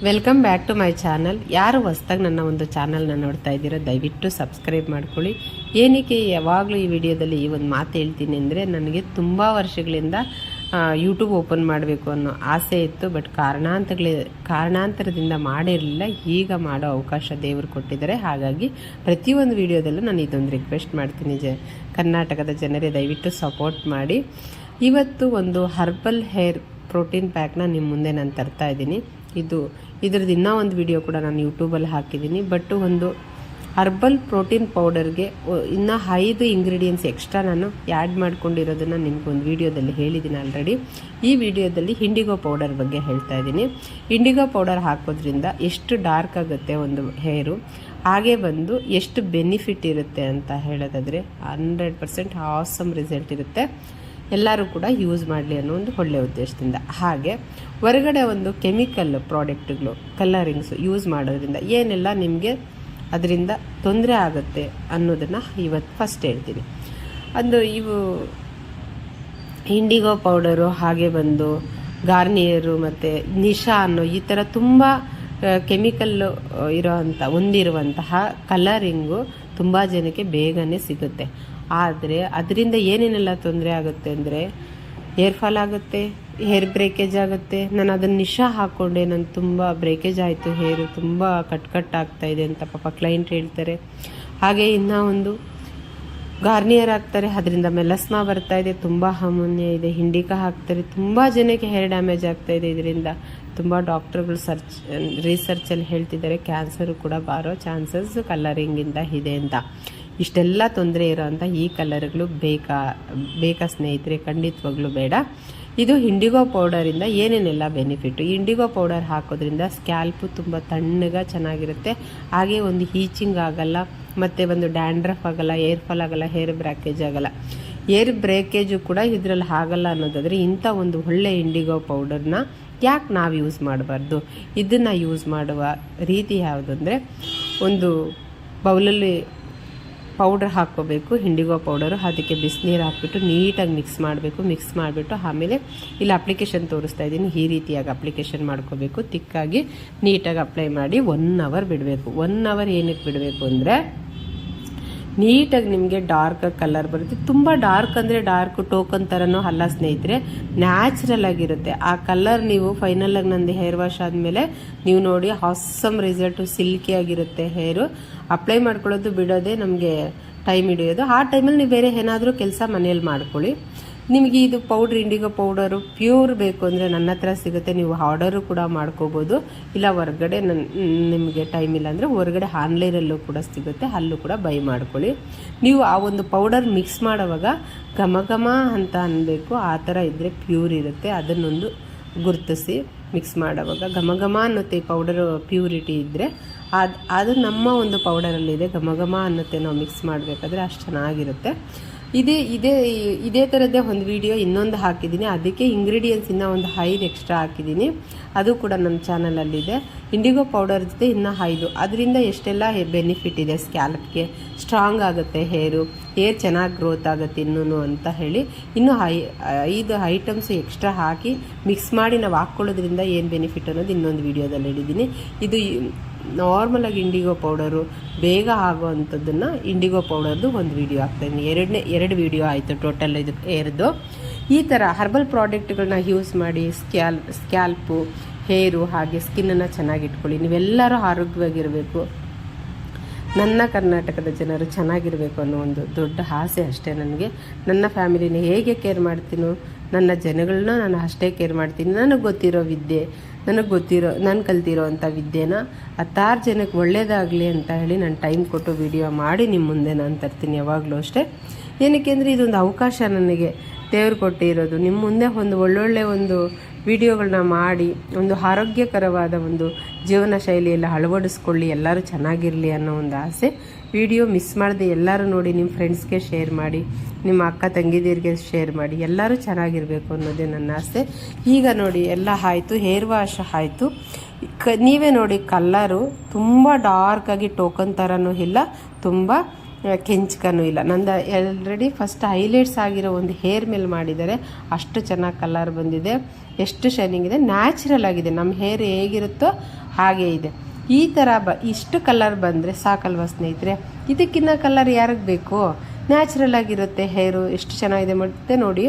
Welcome back to my channel. ಯಾರು ಹೊಸ್ದಾಗಿ ನನ್ನ ಒಂದು ಚಾನಲ್ನ ನೋಡ್ತಾ ಇದ್ದೀರೋ ದಯವಿಟ್ಟು ಸಬ್ಸ್ಕ್ರೈಬ್ ಮಾಡ್ಕೊಳ್ಳಿ. ಏನಕ್ಕೆ ಯಾವಾಗಲೂ ಈ ವಿಡಿಯೋದಲ್ಲಿ ಈ ಒಂದು ಮಾತು ಹೇಳ್ತೀನಿ ಅಂದರೆ, ನನಗೆ ತುಂಬ ವರ್ಷಗಳಿಂದ ಯೂಟ್ಯೂಬ್ ಓಪನ್ ಮಾಡಬೇಕು ಅನ್ನೋ ಆಸೆ ಇತ್ತು. ಬಟ್ ಕಾರಣಾಂತರದಿಂದ ಮಾಡಿರಲಿಲ್ಲ. ಈಗ ಮಾಡೋ ಅವಕಾಶ ದೇವರು ಕೊಟ್ಟಿದ್ದಾರೆ. ಹಾಗಾಗಿ ಪ್ರತಿಯೊಂದು ವಿಡಿಯೋದಲ್ಲೂ ನಾನು ಇದೊಂದು ರಿಕ್ವೆಸ್ಟ್ ಮಾಡ್ತೀನಿ, ಕರ್ನಾಟಕದ ಜನರೇ ದಯವಿಟ್ಟು ಸಪೋರ್ಟ್ ಮಾಡಿ. ಇವತ್ತು ಒಂದು ಹರ್ಬಲ್ ಹೇರ್ ಪ್ರೋಟೀನ್ ಪ್ಯಾಕ್ನ ನಿಮ್ಮ ಮುಂದೆ ನಾನು ತರ್ತಾ ಇದ್ದೀನಿ. ಇದ್ರದ್ದು ಇನ್ನೂ ಒಂದು ವಿಡಿಯೋ ಕೂಡ ನಾನು ಯೂಟ್ಯೂಬಲ್ಲಿ ಹಾಕಿದ್ದೀನಿ. ಬಟ್ ಒಂದು ಹರ್ಬಲ್ ಪ್ರೋಟೀನ್ ಪೌಡರ್ಗೆ ಇನ್ನೂ 5 ಇಂಗ್ರೀಡಿಯೆಂಟ್ಸ್ ಎಕ್ಸ್ಟ್ರಾ ನಾನು ಆ್ಯಡ್ ಮಾಡ್ಕೊಂಡಿರೋದನ್ನು ನಿಮಗೊಂದು ವಿಡಿಯೋದಲ್ಲಿ ಹೇಳಿದ್ದೀನಿ ಆಲ್ರೆಡಿ. ಈ ವಿಡಿಯೋದಲ್ಲಿ ಇಂಡಿಗೋ ಪೌಡರ್ ಬಗ್ಗೆ ಹೇಳ್ತಾ ಇದ್ದೀನಿ. ಇಂಡಿಗೋ ಪೌಡರ್ ಹಾಕೋದ್ರಿಂದ ಎಷ್ಟು ಡಾರ್ಕ್ ಆಗುತ್ತೆ ಒಂದು ಹೇರು, ಹಾಗೆ ಬಂದು ಎಷ್ಟು ಬೆನಿಫಿಟ್ ಇರುತ್ತೆ ಅಂತ ಹೇಳೋದಾದರೆ 100% ಆಸಮ್ ರಿಸಲ್ಟ್ ಇರುತ್ತೆ. ಎಲ್ಲರೂ ಕೂಡ ಯೂಸ್ ಮಾಡಲಿ ಅನ್ನೋ ಒಂದು ಒಳ್ಳೆಯ ಉದ್ದೇಶದಿಂದ. ಹಾಗೆ ಹೊರಗಡೆ ಒಂದು ಕೆಮಿಕಲ್ ಪ್ರಾಡಕ್ಟ್ಗಳು, ಕಲರಿಂಗ್ಸು ಯೂಸ್ ಮಾಡೋದ್ರಿಂದ ಏನೆಲ್ಲ ನಿಮಗೆ ಅದರಿಂದ ತೊಂದರೆ ಆಗುತ್ತೆ ಅನ್ನೋದನ್ನು ಇವತ್ತು ಫಸ್ಟ್ ಹೇಳ್ತೀನಿ. ಇವು ಇಂಡಿಗೋ ಪೌಡರು, ಹಾಗೆ ಬಂದು ಗಾರ್ನಿಯರು ಮತ್ತು ನಿಶಾ ಅನ್ನೋ ಈ ಥರ ತುಂಬ ಕೆಮಿಕಲ್ಲು ಹೊಂದಿರುವಂತಹ ಕಲರಿಂಗು ತುಂಬ ಜನಕ್ಕೆ ಬೇಗನೆ ಸಿಗುತ್ತೆ. ಆದರೆ ಅದರಿಂದ ಏನೇನೆಲ್ಲ ತೊಂದರೆ ಆಗುತ್ತೆ ಅಂದರೆ, ಹೇರ್ ಫಾಲ್ ಆಗುತ್ತೆ, ಹೇರ್ ಬ್ರೇಕೇಜ್ ಆಗುತ್ತೆ. ನಾನು ಅದನ್ನು ನಿಶಾ ಹಾಕ್ಕೊಂಡೆ, ನಾನು ತುಂಬ ಬ್ರೇಕೇಜ್ ಆಯಿತು, ಹೇರು ತುಂಬ ಕಟ್ ಆಗ್ತಾಯಿದೆ ಅಂತ ಪಾಪ ಕ್ಲೈಂಟ್ ಹೇಳ್ತಾರೆ. ಹಾಗೆ ಇನ್ನೂ ಒಂದು ಗಾರ್ನಿಯರ್ ಹಾಕ್ತಾರೆ, ಅದರಿಂದ ಮೆಲಸ್ಮಾ ಬರ್ತಾಯಿದೆ, ತುಂಬ ಅಮೋನಿಯಾ ಇದೆ. ಇಂಡಿಕಾ ಹಾಕ್ತಾರೆ, ತುಂಬ ಜನಕ್ಕೆ ಹೇರ್ ಡ್ಯಾಮೇಜ್ ಆಗ್ತಾಯಿದೆ. ಇದರಿಂದ ತುಂಬ ಡಾಕ್ಟ್ರುಗಳು ರಿಸರ್ಚಲ್ಲಿ ಹೇಳ್ತಿದ್ದಾರೆ ಕ್ಯಾನ್ಸರು ಕೂಡ ಬರೋ ಚಾನ್ಸಸ್ ಕಲರಿಂಗಿಂದ ಇದೆ ಅಂತ. ಇಷ್ಟೆಲ್ಲ ತೊಂದರೆ ಇರೋವಂಥ ಈ ಕಲರ್ಗಳು ಬೇಕಾ ಸ್ನೇಹಿತರೆ? ಖಂಡಿತವಾಗ್ಲೂ ಬೇಡ. ಇದು ಇಂಡಿಗೋ ಪೌಡರಿಂದ ಏನೇನೆಲ್ಲ ಬೆನಿಫಿಟ್ಟು. ಇಂಡಿಗೋ ಪೌಡರ್ ಹಾಕೋದ್ರಿಂದ ಸ್ಕ್ಯಾಲ್ಪು ತುಂಬ ತಣ್ಣಗೆ ಚೆನ್ನಾಗಿರುತ್ತೆ. ಹಾಗೆ ಒಂದು ಹೀಚಿಂಗ್ ಆಗಲ್ಲ, ಮತ್ತು ಒಂದು ಡ್ಯಾಂಡ್ರಫ್ ಆಗಲ್ಲ, ಏರ್ ಫಾಲ್ ಆಗಲ್ಲ, ಹೇರ್ ಬ್ರೇಕೇಜ್ ಆಗಲ್ಲ. ಏರ್ ಬ್ರೇಕೇಜು ಕೂಡ ಇದರಲ್ಲಿ ಆಗಲ್ಲ ಅನ್ನೋದಾದರೆ ಇಂಥ ಒಂದು ಒಳ್ಳೆ ಇಂಡಿಗೋ ಪೌಡರ್ನ ಯಾಕೆ ನಾವು ಯೂಸ್ ಮಾಡಬಾರ್ದು? ಇದನ್ನು ಯೂಸ್ ಮಾಡುವ ರೀತಿ ಯಾವುದಂದರೆ, ಒಂದು ಬೌಲಲ್ಲಿ ಪೌಡ್ರ್ ಹಾಕ್ಕೋಬೇಕು, ಇಂಡಿಗೋ ಪೌಡರು. ಅದಕ್ಕೆ ಬಿಸಿನೀರು ಹಾಕ್ಬಿಟ್ಟು ನೀಟಾಗಿ ಮಿಕ್ಸ್ ಮಾಡಿಬಿಟ್ಟು ಆಮೇಲೆ ಇಲ್ಲಿ ಅಪ್ಲಿಕೇಶನ್ ತೋರಿಸ್ತಾ ಇದ್ದೀನಿ. ಈ ರೀತಿಯಾಗಿ ಅಪ್ಲಿಕೇಶನ್ ಮಾಡ್ಕೋಬೇಕು. ತಿಕ್ಕಾಗಿ ನೀಟಾಗಿ ಅಪ್ಲೈ ಮಾಡಿ 1 ಅವರ್ ಬಿಡಬೇಕು. 1 ಅವರ್ ಏನಕ್ಕೆ ಬಿಡಬೇಕು ಅಂದರೆ, ನೀಟಾಗಿ ನಿಮಗೆ ಡಾರ್ಕ್ ಕಲರ್ ಬರುತ್ತೆ. ತುಂಬ ಡಾರ್ಕ್ ಅಂದರೆ ಡಾರ್ಕ್ ಟೋಕನ್ ಥರನೂ ಅಲ್ಲ ಸ್ನೇಹಿತರೆ, ನ್ಯಾಚುರಲ್ ಆಗಿರುತ್ತೆ ಆ ಕಲರ್. ನೀವು ಫೈನಲಾಗಿ ನಂದು ಹೇರ್ ವಾಶ್ ಆದಮೇಲೆ ನೀವು ನೋಡಿ, ಆಸಮ್ ರಿಸಲ್ಟು, ಸಿಲ್ಕಿ ಆಗಿರುತ್ತೆ ಹೇರು. ಅಪ್ಲೈ ಮಾಡ್ಕೊಳ್ಳೋದು ಬಿಡೋದೇ ನಮಗೆ ಟೈಮ್ ಹಿಡಿಯೋದು. ಆ ಟೈಮಲ್ಲಿ ನೀವು ಬೇರೆ ಏನಾದರೂ ಕೆಲಸ ಮನೇಲಿ ಮಾಡ್ಕೊಳ್ಳಿ. ನಿಮಗೆ ಇದು ಪೌಡ್ರ್, ಇಂಡಿಗೋ ಪೌಡರು ಪ್ಯೂರ್ ಬೇಕು ಅಂದರೆ ನನ್ನ ಹತ್ರ ಸಿಗುತ್ತೆ. ನೀವು ಆರ್ಡರು ಕೂಡ ಮಾಡ್ಕೋಬೋದು. ಇಲ್ಲ ಹೊರಗಡೆ ನಿಮಗೆ ಟೈಮ್ ಇಲ್ಲ ಅಂದರೆ ಹೊರಗಡೆ ಆನ್ಲೈನಲ್ಲೂ ಕೂಡ ಸಿಗುತ್ತೆ, ಅಲ್ಲೂ ಕೂಡ ಬೈ ಮಾಡ್ಕೊಳ್ಳಿ. ನೀವು ಆ ಒಂದು ಪೌಡರ್ ಮಿಕ್ಸ್ ಮಾಡೋವಾಗ ಘಮ ಅಂತ ಅನ್ನಬೇಕು. ಆ ಥರ ಇದ್ದರೆ ಪ್ಯೂರ್ ಇರುತ್ತೆ. ಅದನ್ನೊಂದು ಗುರುತಿಸಿ ಮಿಕ್ಸ್ ಮಾಡೋವಾಗ ಘಮ ಅನ್ನುತ್ತೆ. ಈ ಪೌಡರು ಪ್ಯೂರಿಟಿ ಇದ್ದರೆ ಅದು ನಮ್ಮ ಒಂದು ಪೌಡರಲ್ಲಿದೆ. ಘಮ ಅನ್ನುತ್ತೆ ನಾವು ಮಿಕ್ಸ್ ಮಾಡಬೇಕಾದ್ರೆ, ಅಷ್ಟು ಚೆನ್ನಾಗಿರುತ್ತೆ. ಇದೇ ಥರದ್ದೇ ಒಂದು ವಿಡಿಯೋ ಇನ್ನೊಂದು ಹಾಕಿದ್ದೀನಿ. ಅದಕ್ಕೆ ಇಂಗ್ರೀಡಿಯೆಂಟ್ಸ್ ಇನ್ನೂ ಒಂದು 5 ಎಕ್ಸ್ಟ್ರಾ ಹಾಕಿದ್ದೀನಿ. ಅದು ಕೂಡ ನನ್ನ ಚಾನಲಲ್ಲಿದೆ. ಇಂಡಿಗೋ ಪೌಡರ್ ಜೊತೆ ಇನ್ನೂ 5. ಅದರಿಂದ ಎಷ್ಟೆಲ್ಲ ಬೆನಿಫಿಟ್ ಇದೆ. ಸ್ಕ್ಯಾಲ್ಪ್ಗೆ ಸ್ಟ್ರಾಂಗ್ ಆಗುತ್ತೆ, ಹೇರ್ ಚೆನ್ನಾಗಿ ಗ್ರೋತ್ ಆಗುತ್ತೆ ಇನ್ನೂ ಅಂತ ಹೇಳಿ ಇನ್ನೂ 5 ಐಟಮ್ಸ್ ಎಕ್ಸ್ಟ್ರಾ ಹಾಕಿ ಮಿಕ್ಸ್ ಮಾಡಿ ನಾವು ಹಾಕ್ಕೊಳ್ಳೋದ್ರಿಂದ ಏನು ಬೆನಿಫಿಟ್ ಅನ್ನೋದು ಇನ್ನೊಂದು ವಿಡಿಯೋದಲ್ಲಿ ಹೇಳಿದ್ದೀನಿ. ಇದು ನಾರ್ಮಲಾಗಿ ಇಂಡಿಗೋ ಪೌಡರು ಬೇಗ ಆಗೋವಂಥದ್ದನ್ನು ಇಂಡಿಗೋ ಪೌಡರ್ದು ಒಂದು ವಿಡಿಯೋ ಹಾಕ್ತಾಯಿದ್ದೀನಿ. 2 ವಿಡಿಯೋ ಆಯಿತು ಟೋಟಲ್ ಇದು ಹೇರ್ದು. ಈ ಥರ ಹರ್ಬಲ್ ಪ್ರಾಡಕ್ಟ್ಗಳನ್ನ ಯೂಸ್ ಮಾಡಿ ಸ್ಕ್ಯಾಲ್ಪು, ಹೇರು ಹಾಗೆ ಸ್ಕಿನ್ನನ್ನು ಚೆನ್ನಾಗಿಟ್ಕೊಳ್ಳಿ. ನೀವೆಲ್ಲರೂ ಆರೋಗ್ಯವಾಗಿರಬೇಕು, ನನ್ನ ಕರ್ನಾಟಕದ ಜನರು ಚೆನ್ನಾಗಿರಬೇಕು ಅನ್ನೋ ಒಂದು ದೊಡ್ಡ ಆಸೆ ಅಷ್ಟೇ ನನಗೆ. ನನ್ನ ಫ್ಯಾಮಿಲಿನ ಹೇಗೆ ಕೇರ್ ಮಾಡ್ತೀನೋ, ನನ್ನ ಜನಗಳನ್ನ ನಾನು ಅಷ್ಟೇ ಕೇರ್ ಮಾಡ್ತೀನಿ. ನನಗೆ ಗೊತ್ತಿರೋ ವಿದ್ಯೆ, ನಾನು ಕಲ್ತಿರೋ ಅಂಥ ವಿದ್ಯೆನ 10 ಜನಕ್ಕೆ ಒಳ್ಳೆಯದಾಗಲಿ ಅಂತ ಹೇಳಿ ನಾನು ಟೈಮ್ ಕೊಟ್ಟು ವಿಡಿಯೋ ಮಾಡಿ ನಿಮ್ಮ ಮುಂದೆ ನಾನು ತರ್ತೀನಿ ಯಾವಾಗಲೂ ಅಷ್ಟೇ. ಏನಕ್ಕೆ ಅಂದರೆ ಇದೊಂದು ಅವಕಾಶ ನನಗೆ ದೇವ್ರು ಕೊಟ್ಟಿರೋದು. ನಿಮ್ಮ ಮುಂದೆ ಒಂದು ಒಳ್ಳೊಳ್ಳೆ ಒಂದು ವಿಡಿಯೋಗಳನ್ನ ಮಾಡಿ ಒಂದು ಆರೋಗ್ಯಕರವಾದ ಒಂದು ಜೀವನ ಶೈಲಿಯಲ್ಲಿ ಅಳವಡಿಸ್ಕೊಳ್ಳಿ, ಎಲ್ಲರೂ ಚೆನ್ನಾಗಿರಲಿ ಅನ್ನೋ ಒಂದು ಆಸೆ. ವಿಡಿಯೋ ಮಿಸ್ ಮಾಡದೆ ಎಲ್ಲರೂ ನೋಡಿ, ನಿಮ್ಮ ಫ್ರೆಂಡ್ಸ್ಗೆ ಶೇರ್ ಮಾಡಿ, ನಿಮ್ಮ ಅಕ್ಕ ತಂಗಿದಿರಿಗೆ ಶೇರ್ ಮಾಡಿ, ಎಲ್ಲರೂ ಚೆನ್ನಾಗಿರಬೇಕು ಅನ್ನೋದೇ ನನ್ನ ಆಸೆ. ಈಗ ನೋಡಿ ಎಲ್ಲ ಆಯಿತು, ಹೇರ್ ವಾಶ್ ಆಯಿತು. ನೀವೇ ನೋಡಿ, ಕಲ್ಲರು ತುಂಬ ಡಾರ್ಕಾಗಿ ಟೋಕನ್ ಥರನೂ ಇಲ್ಲ, ತುಂಬ ಕೆಂಚ್ಕನೂ ಇಲ್ಲ. ನಂದು ಆಲ್ರೆಡಿ ಫಸ್ಟ್ ಹೈಲೈಟ್ಸ್ ಆಗಿರೋ ಒಂದು ಹೇರ್ ಮೇಲೆ ಮಾಡಿದ್ದಾರೆ, ಅಷ್ಟು ಚೆನ್ನಾಗಿ ಕಲರ್ ಬಂದಿದೆ, ಎಷ್ಟು ಶೈನಿಂಗ್ ಇದೆ, ನ್ಯಾಚುರಲ್ ಆಗಿದೆ. ನಮ್ಮ ಹೇರ್ ಹೇಗಿರುತ್ತೋ ಹಾಗೇ ಇದೆ. ಈ ಥರ ಇಷ್ಟು ಕಲರ್ ಬಂದರೆ ಸಾಕಲ್ವ ಸ್ನೇಹಿತರೆ. ಇದಕ್ಕಿಂತ ಕಲರ್ ಯಾರಿಗೆ ಬೇಕು? ನ್ಯಾಚುರಲ್ ಆಗಿರುತ್ತೆ ಹೇರು, ಎಷ್ಟು ಚೆನ್ನಾಗಿದೆ. ಮತ್ತೆ ನೋಡಿ